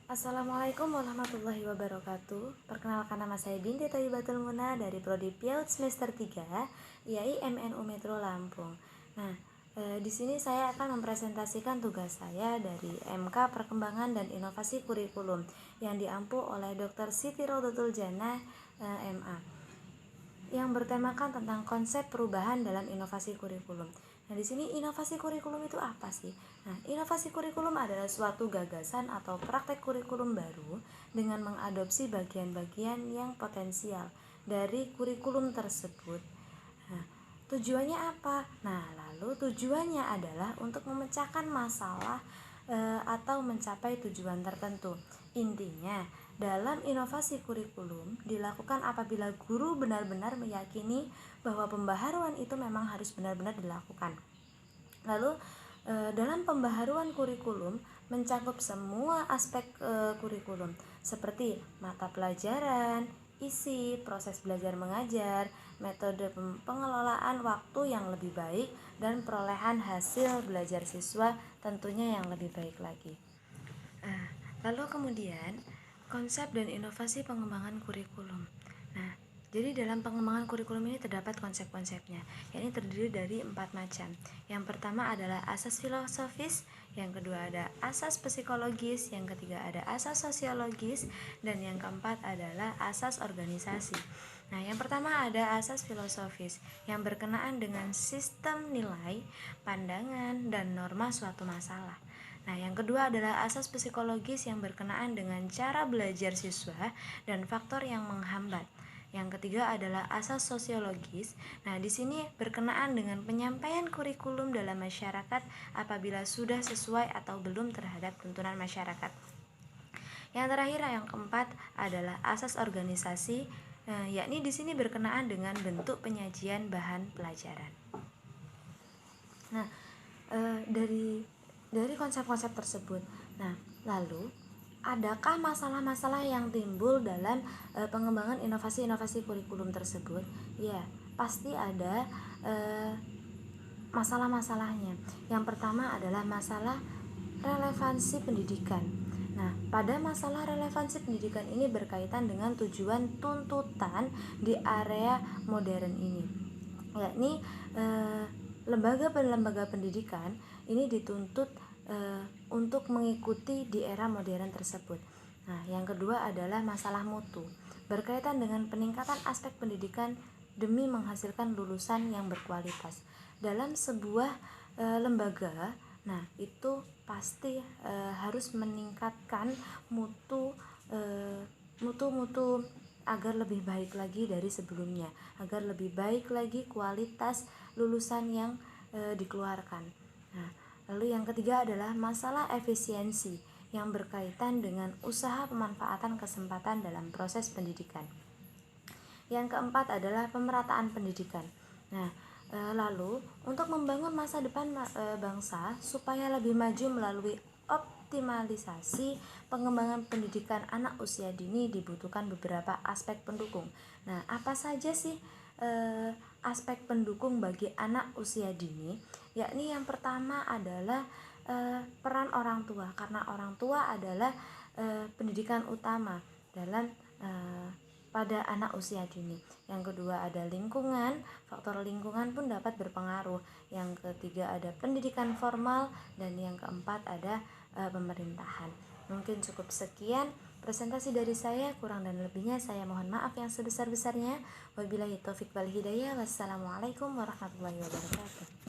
Assalamualaikum warahmatullahi wabarakatuh. Perkenalkan, nama saya Binti Thayyibatul Muna dari Prodi PIAUD semester 3 IAI MNU Metro Lampung. Nah, di sini saya akan mempresentasikan tugas saya dari MK Perkembangan dan Inovasi Kurikulum yang diampu oleh Dr. Siti Rodatul Jannah, MA, yang bertemakan tentang konsep perubahan dalam inovasi kurikulum. Nah, di sini inovasi kurikulum itu apa sih? Nah, inovasi kurikulum adalah suatu gagasan atau praktek kurikulum baru dengan mengadopsi bagian-bagian yang potensial dari kurikulum tersebut. Nah, tujuannya apa? Nah, lalu tujuannya adalah untuk memecahkan masalah atau mencapai tujuan tertentu. Intinya, dalam inovasi kurikulum dilakukan apabila guru benar-benar meyakini bahwa pembaharuan itu memang harus benar-benar dilakukan. Lalu dalam pembaharuan kurikulum mencakup semua aspek kurikulum seperti mata pelajaran, isi, proses belajar mengajar, metode pengelolaan waktu yang lebih baik, dan perolehan hasil belajar siswa tentunya yang lebih baik lagi. Lalu kemudian konsep dan inovasi pengembangan kurikulum. Nah, jadi dalam pengembangan kurikulum ini terdapat konsep-konsepnya, yakni terdiri dari 4 macam. Yang pertama adalah asas filosofis, yang kedua ada asas psikologis, yang ketiga ada asas sosiologis, dan yang keempat adalah asas organisasi. Nah, yang pertama ada asas filosofis yang berkenaan dengan sistem nilai, pandangan, dan norma suatu masalah. Nah, yang kedua adalah asas psikologis yang berkenaan dengan cara belajar siswa dan faktor yang menghambat. Yang ketiga adalah asas sosiologis. Nah, di sini berkenaan dengan penyampaian kurikulum dalam masyarakat apabila sudah sesuai atau belum terhadap tuntunan masyarakat. Yang terakhir, yang keempat adalah asas organisasi, yakni di sini berkenaan dengan bentuk penyajian bahan pelajaran. Nah, dari konsep-konsep tersebut. Nah, lalu adakah masalah-masalah yang timbul dalam pengembangan inovasi-inovasi kurikulum tersebut? Ya, pasti ada masalah-masalahnya. Yang pertama adalah masalah relevansi pendidikan. Nah, pada masalah relevansi pendidikan ini berkaitan dengan tujuan tuntutan di area modern ini, yakni lembaga pendidikan ini dituntut untuk mengikuti di era modern tersebut. Nah, yang kedua adalah masalah mutu, berkaitan dengan peningkatan aspek pendidikan demi menghasilkan lulusan yang berkualitas dalam sebuah lembaga. Nah, itu pasti harus meningkatkan mutu agar lebih baik lagi dari sebelumnya, agar lebih baik lagi kualitas lulusan yang dikeluarkan. Nah, lalu yang ketiga adalah masalah efisiensi yang berkaitan dengan usaha pemanfaatan kesempatan dalam proses pendidikan. Yang keempat adalah pemerataan pendidikan. Nah, lalu untuk membangun masa depan bangsa supaya lebih maju melalui optimalisasi pengembangan pendidikan anak usia dini dibutuhkan beberapa aspek pendukung. Nah, apa saja sih aspek pendukung bagi anak usia dini? Yakni yang pertama adalah peran orang tua, karena orang tua adalah pendidikan utama dalam pada anak usia dini. Yang kedua ada lingkungan, faktor lingkungan pun dapat berpengaruh. Yang ketiga ada pendidikan formal, dan yang keempat ada pemerintahan. Mungkin cukup sekian presentasi dari saya, kurang dan lebihnya saya mohon maaf yang sebesar-besarnya. Wabillahi taufik wal hidayah. Wassalamualaikum warahmatullahi wabarakatuh.